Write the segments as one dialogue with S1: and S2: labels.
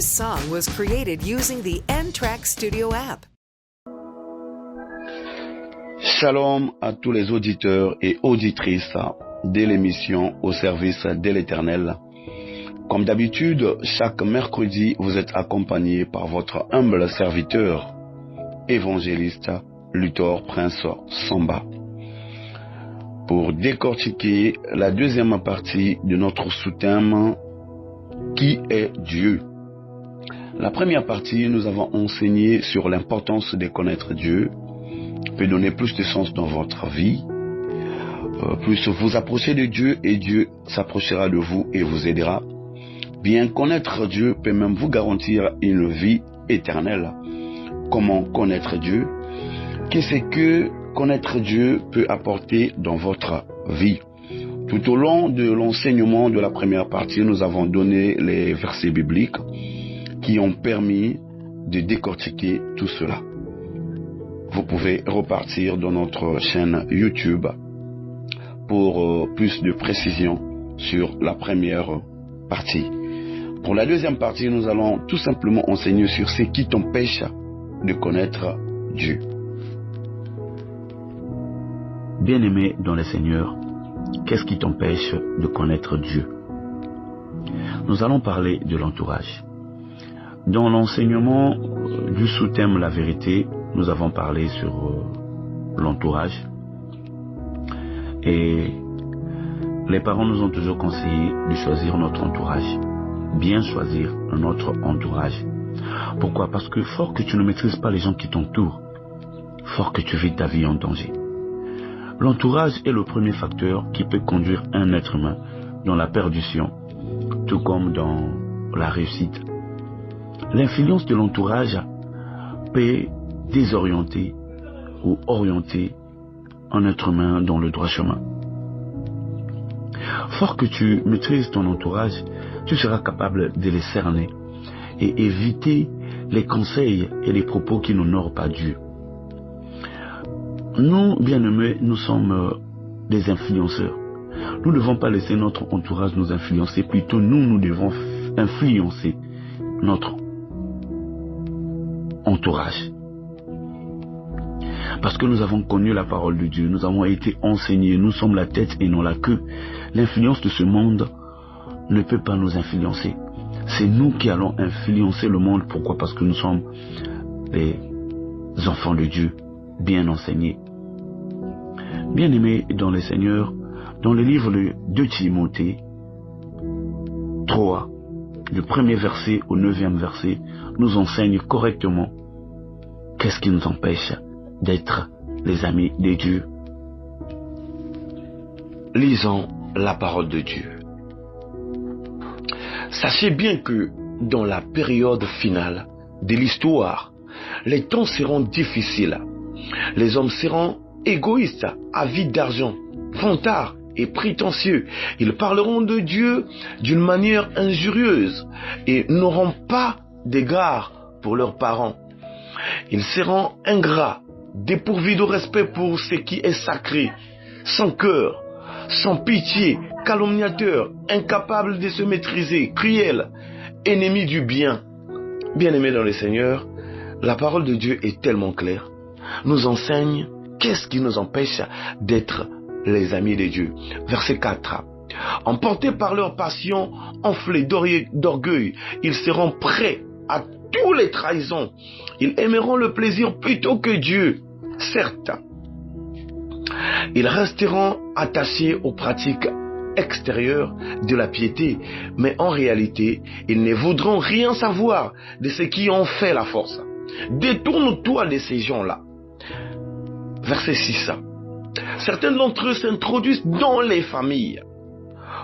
S1: This song was created using the N-Track Studio app.
S2: Shalom à tous les auditeurs et auditrices de l'émission Au service de l'Éternel. Comme d'habitude, chaque mercredi, vous êtes accompagné par votre humble serviteur, évangéliste Luthor Prince Samba, pour décortiquer la deuxième partie de notre sous-thème « Qui est Dieu ?» La première partie, nous avons enseigné sur l'importance de connaître Dieu, peut donner plus de sens dans votre vie. Plus vous approchez de Dieu et Dieu s'approchera de vous et vous aidera. Bien connaître Dieu peut même vous garantir une vie éternelle. Comment connaître Dieu? Qu'est-ce que connaître Dieu peut apporter dans votre vie? Tout au long de l'enseignement de la première partie, nous avons donné les versets bibliques qui ont permis de décortiquer tout cela. Vous pouvez repartir dans notre chaîne YouTube pour plus de précision sur la première partie. Pour la deuxième partie, nous allons tout simplement enseigner sur ce qui t'empêche de connaître Dieu. Bien-aimé dans le Seigneur, qu'est-ce qui t'empêche de connaître Dieu? Nous allons parler de l'entourage. Dans l'enseignement du sous-thème La vérité, nous avons parlé sur l'entourage. Et les parents nous ont toujours conseillé de choisir notre entourage. Bien choisir notre entourage. Pourquoi? Parce que fort que tu ne maîtrises pas les gens qui t'entourent, fort que tu vis ta vie en danger. L'entourage est le premier facteur qui peut conduire un être humain dans la perdition, tout comme dans la réussite. L'influence de l'entourage peut désorienter ou orienter un être humain dans le droit chemin. Fort que tu maîtrises ton entourage, tu seras capable de les cerner et éviter les conseils et les propos qui n'honorent pas Dieu. Nous, bien-aimés, nous sommes des influenceurs. Nous ne devons pas laisser notre entourage nous influencer, plutôt nous devons influencer notre entourage. Parce que nous avons connu la parole de Dieu, nous avons été enseignés, nous sommes la tête et non la queue. L'influence de ce monde ne peut pas nous influencer. C'est nous qui allons influencer le monde. Pourquoi? Parce que nous sommes les enfants de Dieu, bien enseignés. Bien-aimés dans le Seigneur, dans le livre de Timothée 3, du premier verset au 9e verset, nous enseigne correctement qu'est-ce qui nous empêche d'être les amis de Dieu. Lisons la parole de Dieu. Sachez bien que dans la période finale de l'histoire, les temps seront difficiles. Les hommes seront égoïstes, avides d'argent, vantards et prétentieux. Ils parleront de Dieu d'une manière injurieuse et n'auront pas d'égard pour leurs parents. Ils seront ingrats, dépourvus de respect pour ce qui est sacré, sans cœur, sans pitié, calomniateurs, incapables de se maîtriser, cruels, ennemis du bien. Bien-aimés dans le Seigneur, la parole de Dieu est tellement claire. Nous enseigne qu'est-ce qui nous empêche d'être les amis de Dieu. Verset 4. Emportés par leur passion, enflés d'orgueil, ils seront prêts à toutes les trahisons. Ils aimeront le plaisir plutôt que Dieu. Certes, ils resteront attachés aux pratiques extérieures de la piété, mais en réalité, ils ne voudront rien savoir de ce qui en fait la force. Détourne-toi de ces gens-là. Verset 6. Certains d'entre eux s'introduisent dans les familles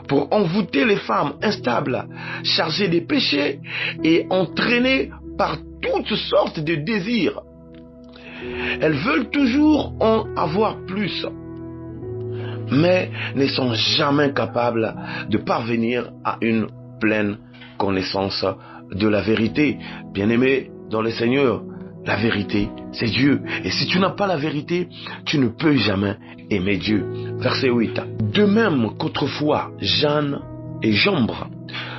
S2: pour envoûter les femmes instables, chargées des péchés et entraînées par toutes sortes de désirs. Elles veulent toujours en avoir plus, mais ne sont jamais capables de parvenir à une pleine connaissance de la vérité. Bien-aimés dans le Seigneur, la vérité, c'est Dieu. Et si tu n'as pas la vérité, tu ne peux jamais aimer Dieu. Verset 8. De même qu'autrefois, Jeanne et Jambre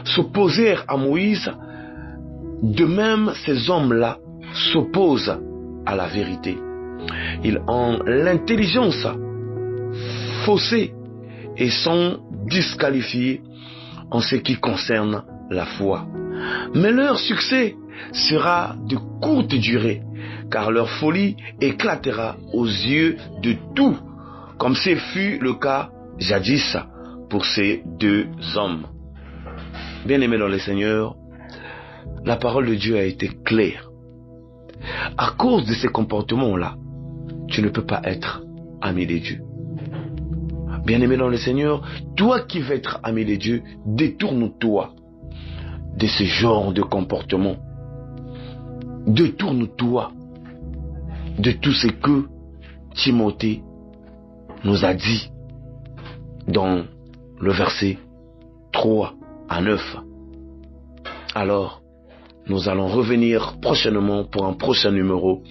S2: s'opposèrent à Moïse, De même, ces hommes-là s'opposent à la vérité. Ils ont l'intelligence faussée et sont disqualifiés en ce qui concerne la foi. Mais leur succès sera de courte durée, car leur folie éclatera aux yeux de tous, comme ce fut le cas jadis pour ces deux hommes. Bien-aimés dans le Seigneur, la parole de Dieu a été claire. À cause de ces comportements-là, tu ne peux pas être ami de Dieu. Bien-aimé dans le Seigneur, toi qui veux être ami de Dieu, détourne-toi de ce genre de comportement. Détourne-toi de tout ce que Timothée nous a dit dans le verset 3 à 9. Alors, nous allons revenir prochainement pour un prochain numéro.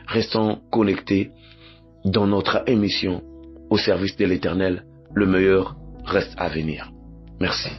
S2: Restons connectés dans notre émission au service de l'Éternel. Le meilleur reste à venir. Merci.